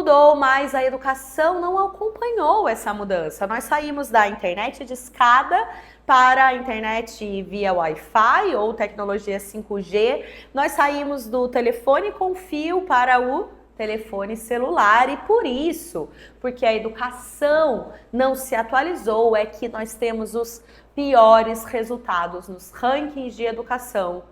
mudou, mas a educação não acompanhou essa mudança. Nós saímos da internet de escada para a internet via Wi-Fi ou tecnologia 5G. Nós saímos do telefone com fio para o telefone celular, e por isso, porque a educação não se atualizou, é que nós temos os piores resultados nos rankings de educação.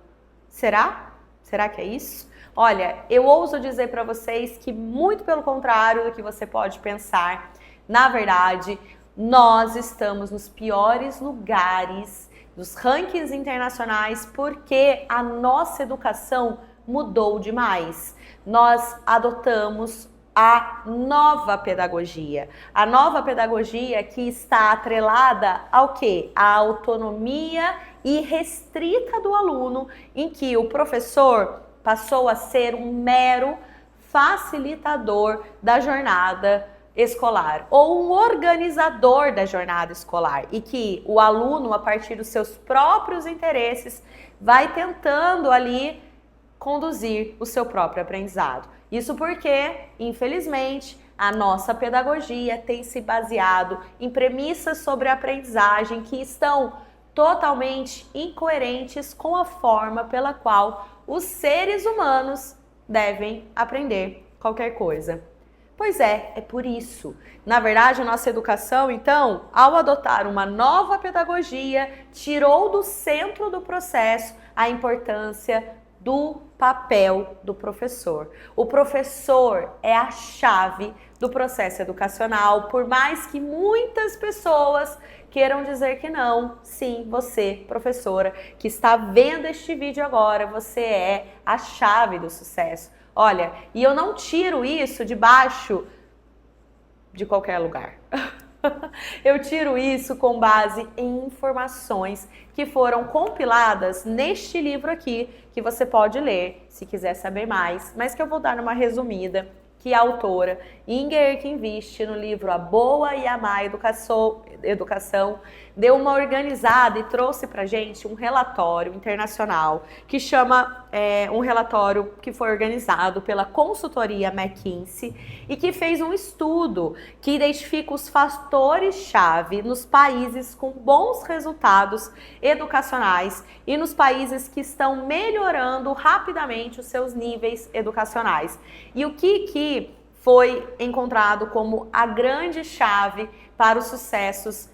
Será? Será que é isso? Olha, eu ouso dizer para vocês que muito pelo contrário do que você pode pensar, na verdade, nós estamos nos piores lugares dos rankings internacionais porque a nossa educação mudou demais. Nós adotamos a nova pedagogia. A nova pedagogia que está atrelada ao quê? A autonomia irrestrita do aluno, em que o professor passou a ser um mero facilitador da jornada escolar ou um organizador da jornada escolar, e que o aluno, a partir dos seus próprios interesses, vai tentando ali conduzir o seu próprio aprendizado. Isso porque, infelizmente, a nossa pedagogia tem se baseado em premissas sobre a aprendizagem que estão totalmente incoerentes com a forma pela qual os seres humanos devem aprender qualquer coisa. Pois é por isso. Na verdade, a nossa educação, então, ao adotar uma nova pedagogia, tirou do centro do processo a importância do papel do professor. O professor é a chave do processo educacional, por mais que muitas pessoas queiram dizer que não. Sim, você, professora, que está vendo este vídeo agora, você é a chave do sucesso. Olha, e eu não tiro isso debaixo de qualquer lugar. Eu tiro isso com base em informações que foram compiladas neste livro aqui, que você pode ler se quiser saber mais, mas que eu vou dar uma resumida, que a autora Inger Erkenvist, no livro A Boa e a Má Educação, deu uma organizada e trouxe pra gente um relatório internacional que chama um relatório que foi organizado pela consultoria McKinsey e que fez um estudo que identifica os fatores-chave nos países com bons resultados educacionais e nos países que estão melhorando rapidamente os seus níveis educacionais. E o que foi encontrado como a grande chave para os sucessos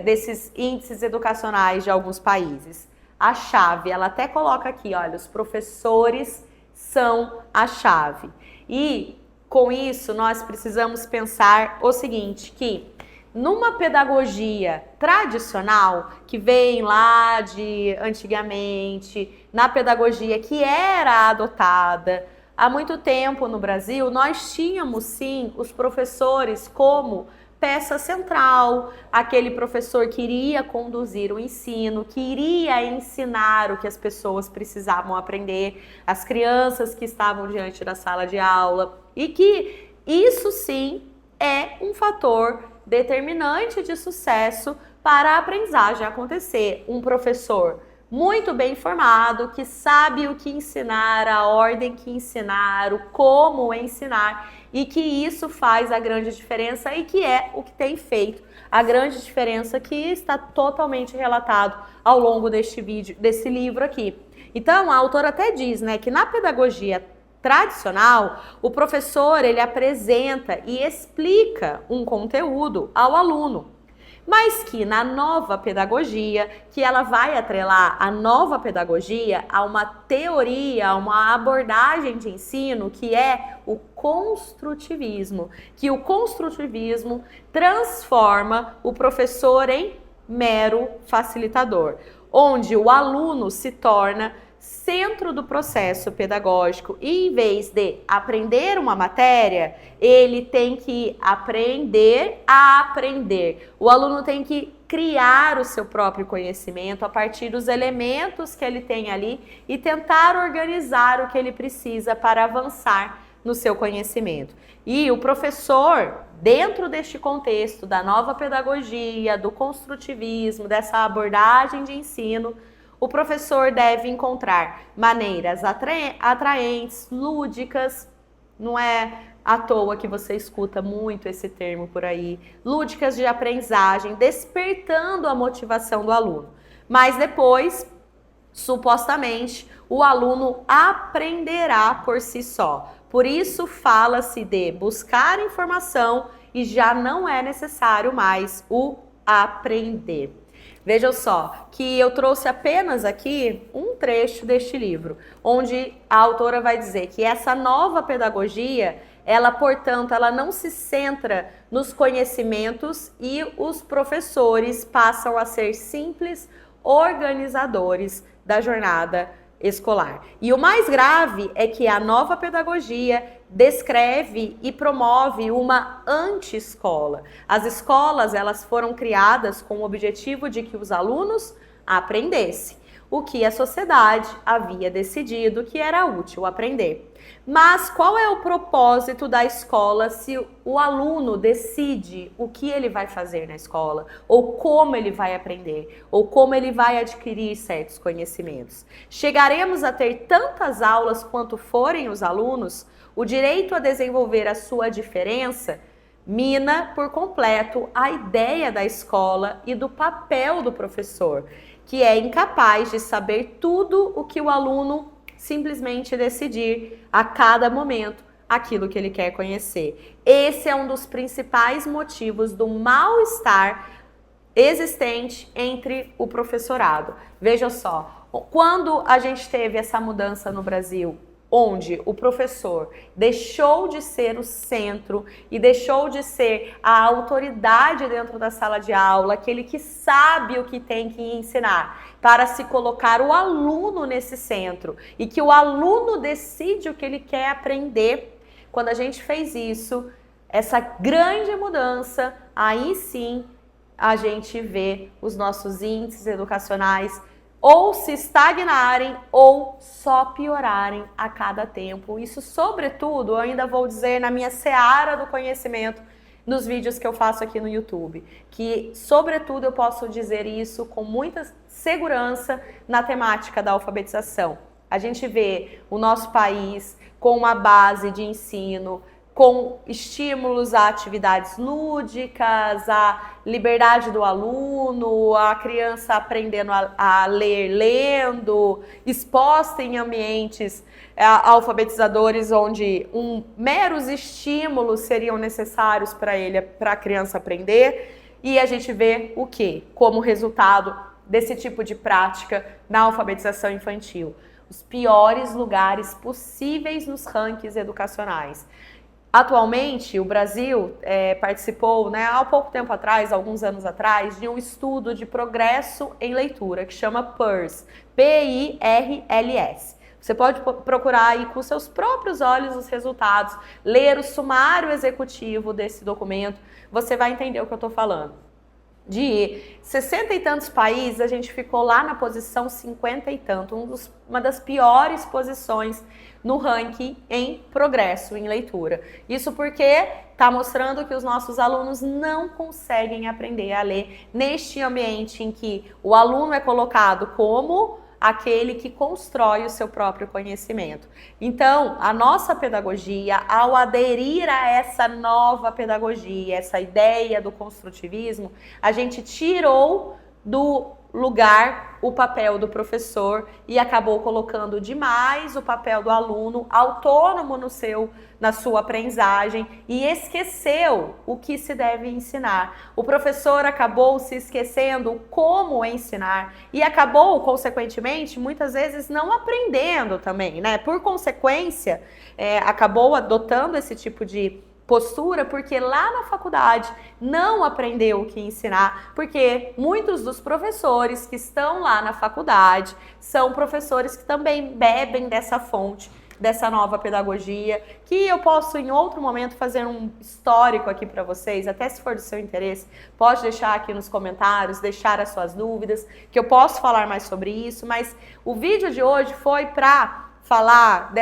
desses índices educacionais de alguns países? A chave, ela até coloca aqui, olha, os professores são a chave. E com isso nós precisamos pensar o seguinte, que numa pedagogia tradicional, que vem lá de antigamente, na pedagogia que era adotada há muito tempo no Brasil, nós tínhamos sim os professores como peça central, aquele professor que iria conduzir o ensino, que iria ensinar o que as pessoas precisavam aprender, as crianças que estavam diante da sala de aula, e que isso sim é um fator determinante de sucesso para a aprendizagem acontecer. Um professor muito bem informado, que sabe o que ensinar, a ordem que ensinar, o como ensinar, e que isso faz a grande diferença e que é o que tem feito a grande diferença, que está totalmente relatado ao longo deste vídeo, desse livro aqui. Então, a autora até diz, né, que na pedagogia tradicional, o professor ele apresenta e explica um conteúdo ao aluno, mas que na nova pedagogia, que ela vai atrelar a nova pedagogia a uma teoria, a uma abordagem de ensino que é o construtivismo, que o construtivismo transforma o professor em mero facilitador, onde o aluno se torna centro do processo pedagógico e em vez de aprender uma matéria, ele tem que aprender a aprender. O aluno tem que criar o seu próprio conhecimento a partir dos elementos que ele tem ali e tentar organizar o que ele precisa para avançar no seu conhecimento. E o professor, dentro deste contexto da nova pedagogia, do construtivismo, dessa abordagem de ensino, o professor deve encontrar maneiras atraentes, lúdicas, não é? à toa que você escuta muito esse termo por aí, lúdicas de aprendizagem, despertando a motivação do aluno. Mas depois, supostamente, o aluno aprenderá por si só. Por isso fala-se de buscar informação e já não é necessário mais o aprender. Vejam só que eu trouxe apenas aqui um trecho deste livro, onde a autora vai dizer que essa nova pedagogia, ela, portanto, ela não se centra nos conhecimentos e os professores passam a ser simples organizadores da jornada escolar. E o mais grave é que a nova pedagogia descreve e promove uma anti-escola. As escolas, elas foram criadas com o objetivo de que os alunos aprendessem o que a sociedade havia decidido que era útil aprender. Mas qual é o propósito da escola se o aluno decide o que ele vai fazer na escola, ou como ele vai aprender, ou como ele vai adquirir certos conhecimentos? Chegaremos a ter tantas aulas quanto forem os alunos? O direito a desenvolver a sua diferença mina por completo a ideia da escola e do papel do professor, que é incapaz de saber tudo o que o aluno simplesmente decidir a cada momento aquilo que ele quer conhecer. Esse é um dos principais motivos do mal-estar existente entre o professorado. Veja só, quando a gente teve essa mudança no Brasil, onde o professor deixou de ser o centro e deixou de ser a autoridade dentro da sala de aula, aquele que sabe o que tem que ensinar, para se colocar o aluno nesse centro e que o aluno decide o que ele quer aprender. Quando a gente fez isso, essa grande mudança, aí sim a gente vê os nossos índices educacionais ou se estagnarem ou só piorarem a cada tempo. Isso, sobretudo, eu ainda vou dizer na minha seara do conhecimento, nos vídeos que eu faço aqui no YouTube, que, sobretudo, eu posso dizer isso com muita segurança na temática da alfabetização. A gente vê o nosso país com uma base de ensino, com estímulos a atividades lúdicas, a liberdade do aluno, a criança aprendendo a ler lendo, exposta em ambientes alfabetizadores onde meros estímulos seriam necessários para a criança aprender. E a gente vê o quê? Como resultado desse tipo de prática na alfabetização infantil. Os piores lugares possíveis nos rankings educacionais. Atualmente, o Brasil participou, há pouco tempo atrás, alguns anos atrás, de um estudo de progresso em leitura, que chama PIRLS, P-I-R-L-S. Você pode procurar aí com seus próprios olhos os resultados, ler o sumário executivo desse documento, você vai entender o que eu estou falando. De 60 e tantos países, a gente ficou lá na posição 50 e tanto, uma das piores posições no ranking em progresso em leitura. Isso porque está mostrando que os nossos alunos não conseguem aprender a ler neste ambiente em que o aluno é colocado como aquele que constrói o seu próprio conhecimento. Então, a nossa pedagogia, ao aderir a essa nova pedagogia, essa ideia do construtivismo, a gente tirou do lugar o papel do professor e acabou colocando demais o papel do aluno autônomo na sua aprendizagem e esqueceu o que se deve ensinar. O professor acabou se esquecendo como ensinar e acabou, consequentemente, muitas vezes não aprendendo também, né? Por consequência, acabou adotando esse tipo de postura porque lá na faculdade não aprendeu o que ensinar, porque muitos dos professores que estão lá na faculdade são professores que também bebem dessa fonte, dessa nova pedagogia, que eu posso em outro momento fazer um histórico aqui para vocês, até se for do seu interesse, pode deixar aqui nos comentários, deixar as suas dúvidas, que eu posso falar mais sobre isso, mas o vídeo de hoje foi para falar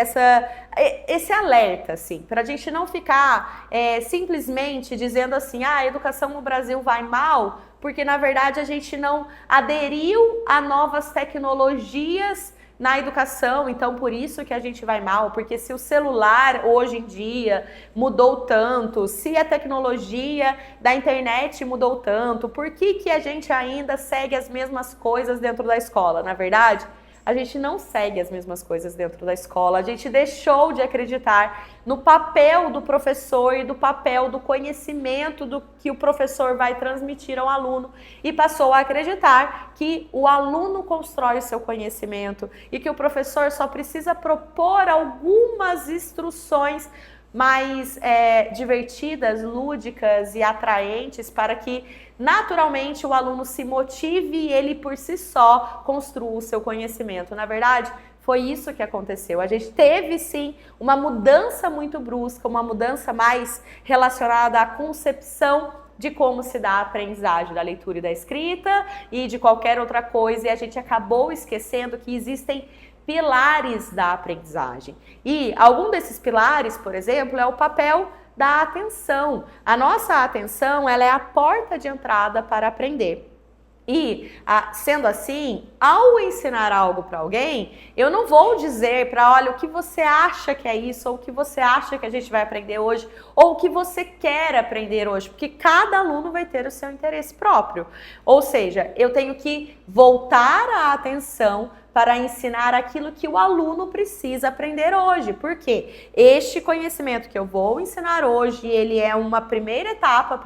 esse alerta, assim, para a gente não ficar simplesmente dizendo assim, a educação no Brasil vai mal, porque na verdade a gente não aderiu a novas tecnologias na educação, então por isso que a gente vai mal, porque se o celular hoje em dia mudou tanto, se a tecnologia da internet mudou tanto, por que que a gente ainda segue as mesmas coisas dentro da escola? Na verdade, a gente não segue as mesmas coisas dentro da escola, a gente deixou de acreditar no papel do professor e do papel do conhecimento do que o professor vai transmitir ao aluno e passou a acreditar que o aluno constrói o seu conhecimento e que o professor só precisa propor algumas instruções mais divertidas, lúdicas e atraentes para que naturalmente o aluno se motive e ele por si só construa o seu conhecimento. Na verdade, foi isso que aconteceu. A gente teve sim uma mudança muito brusca, uma mudança mais relacionada à concepção de como se dá a aprendizagem da leitura e da escrita e de qualquer outra coisa, e a gente acabou esquecendo que existem pilares da aprendizagem. E algum desses pilares, por exemplo, é o papel da atenção. A nossa atenção, ela é a porta de entrada para aprender. E, sendo assim, ao ensinar algo para alguém, eu não vou dizer para, olha, o que você acha que é isso, ou o que você acha que a gente vai aprender hoje, ou o que você quer aprender hoje, porque cada aluno vai ter o seu interesse próprio. Ou seja, eu tenho que voltar a atenção para ensinar aquilo que o aluno precisa aprender hoje. Porque este conhecimento que eu vou ensinar hoje, ele é uma primeira etapa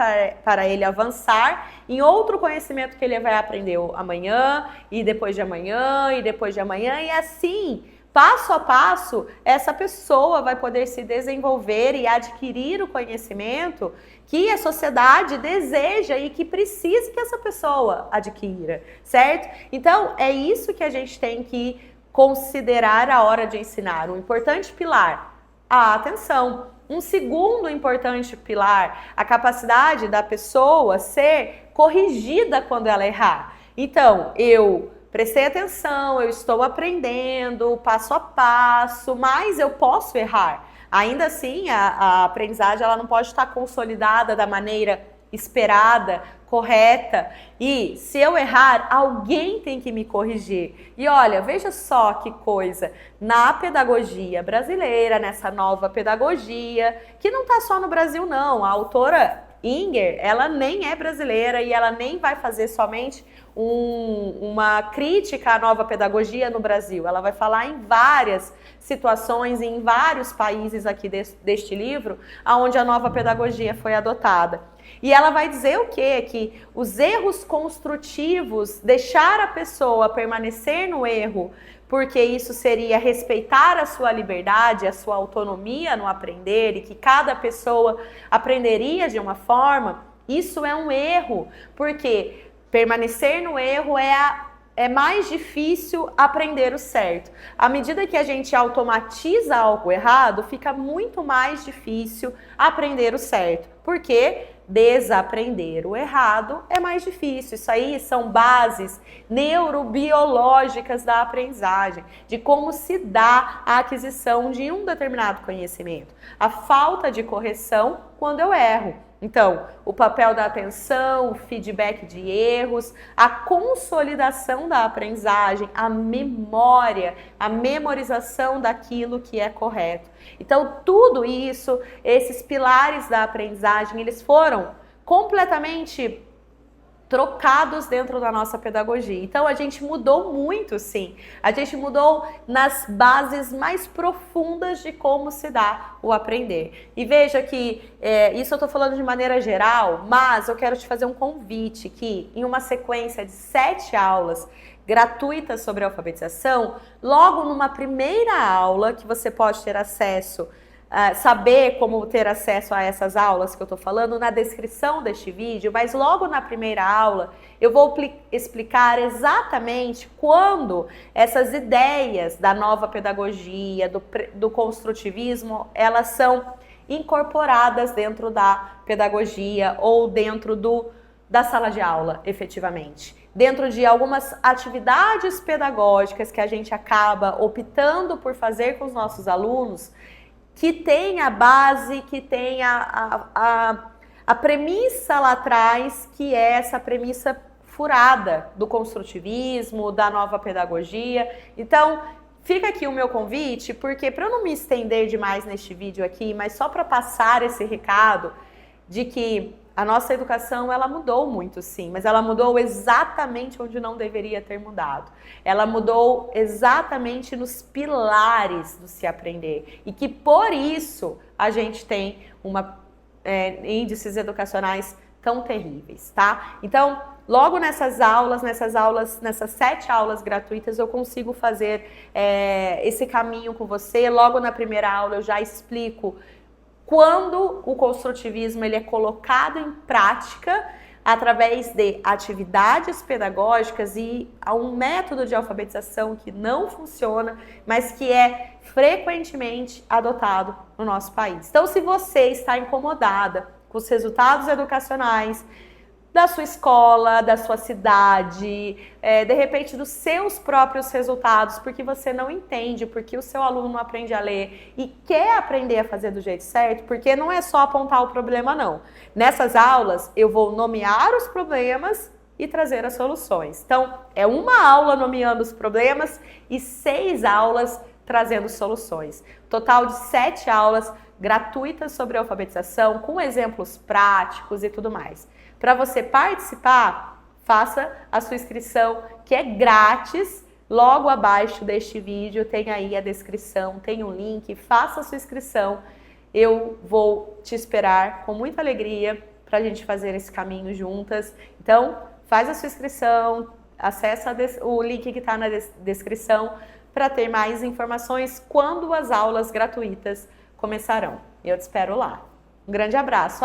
para ele avançar em outro conhecimento que ele vai aprender amanhã, e depois de amanhã, e depois de amanhã, e assim, passo a passo, essa pessoa vai poder se desenvolver e adquirir o conhecimento que a sociedade deseja e que precisa que essa pessoa adquira, certo? Então, é isso que a gente tem que considerar a hora de ensinar. Um importante pilar, a atenção. Um segundo importante pilar, a capacidade da pessoa ser corrigida quando ela errar. Então, eu prestei atenção, eu estou aprendendo passo a passo, mas eu posso errar. Ainda assim, a aprendizagem ela não pode estar consolidada da maneira esperada, correta. E se eu errar, alguém tem que me corrigir. E olha, veja só que coisa, na pedagogia brasileira, nessa nova pedagogia, que não está só no Brasil não, a autora Inger, ela nem é brasileira e ela nem vai fazer somente uma crítica à nova pedagogia no Brasil. Ela vai falar em várias situações, em vários países aqui deste livro, onde a nova pedagogia foi adotada. E ela vai dizer o quê? Que os erros construtivos, deixar a pessoa permanecer no erro, porque isso seria respeitar a sua liberdade, a sua autonomia no aprender e que cada pessoa aprenderia de uma forma, isso é um erro, porque permanecer no erro é mais difícil aprender o certo. À medida que a gente automatiza algo errado, fica muito mais difícil aprender o certo, porque desaprender o errado é mais difícil. Isso aí são bases neurobiológicas da aprendizagem, de como se dá a aquisição de um determinado conhecimento. A falta de correção quando eu erro. Então, o papel da atenção, o feedback de erros, a consolidação da aprendizagem, a memória, a memorização daquilo que é correto. Então, tudo isso, esses pilares da aprendizagem, eles foram completamente trocados dentro da nossa pedagogia. Então, a gente mudou muito, sim. A gente mudou nas bases mais profundas de como se dá o aprender. E veja que, isso eu estou falando de maneira geral, mas eu quero te fazer um convite que, em uma sequência de 7 aulas gratuitas sobre alfabetização, logo numa primeira aula que você pode ter acesso, saber como ter acesso a essas aulas que eu estou falando na descrição deste vídeo, mas logo na primeira aula eu vou explicar exatamente quando essas ideias da nova pedagogia, do construtivismo, elas são incorporadas dentro da pedagogia ou dentro da sala de aula, efetivamente. Dentro de algumas atividades pedagógicas que a gente acaba optando por fazer com os nossos alunos, que tem a base, que tem a premissa lá atrás, que é essa premissa furada do construtivismo, da nova pedagogia. Então, fica aqui o meu convite, porque para eu não me estender demais neste vídeo aqui, mas só para passar esse recado de que a nossa educação, ela mudou muito, sim, mas ela mudou exatamente onde não deveria ter mudado. Ela mudou exatamente nos pilares do se aprender. E que por isso a gente tem índices educacionais tão terríveis, tá? Então, logo nessas 7 aulas gratuitas, eu consigo fazer esse caminho com você. Logo na primeira aula eu já explico quando o construtivismo ele é colocado em prática através de atividades pedagógicas e um método de alfabetização que não funciona, mas que é frequentemente adotado no nosso país. Então, se você está incomodada com os resultados educacionais da sua escola, da sua cidade, de repente dos seus próprios resultados, porque você não entende, porque o seu aluno não aprende a ler e quer aprender a fazer do jeito certo, porque não é só apontar o problema, não. Nessas aulas, eu vou nomear os problemas e trazer as soluções. Então, é uma aula nomeando os problemas e 6 aulas trazendo soluções. Total de 7 aulas gratuitas sobre alfabetização, com exemplos práticos e tudo mais. Para você participar, faça a sua inscrição, que é grátis. Logo abaixo deste vídeo tem aí a descrição, tem um link, faça a sua inscrição. Eu vou te esperar com muita alegria para a gente fazer esse caminho juntas. Então, faz a sua inscrição, acessa o link que está na descrição para ter mais informações quando as aulas gratuitas começarão. Eu te espero lá. Um grande abraço.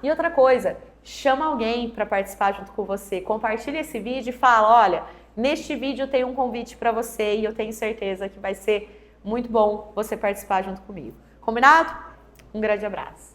E outra coisa, chama alguém para participar junto com você. Compartilha esse vídeo e fala, olha, neste vídeo tem um convite para você e eu tenho certeza que vai ser muito bom você participar junto comigo. Combinado? Um grande abraço.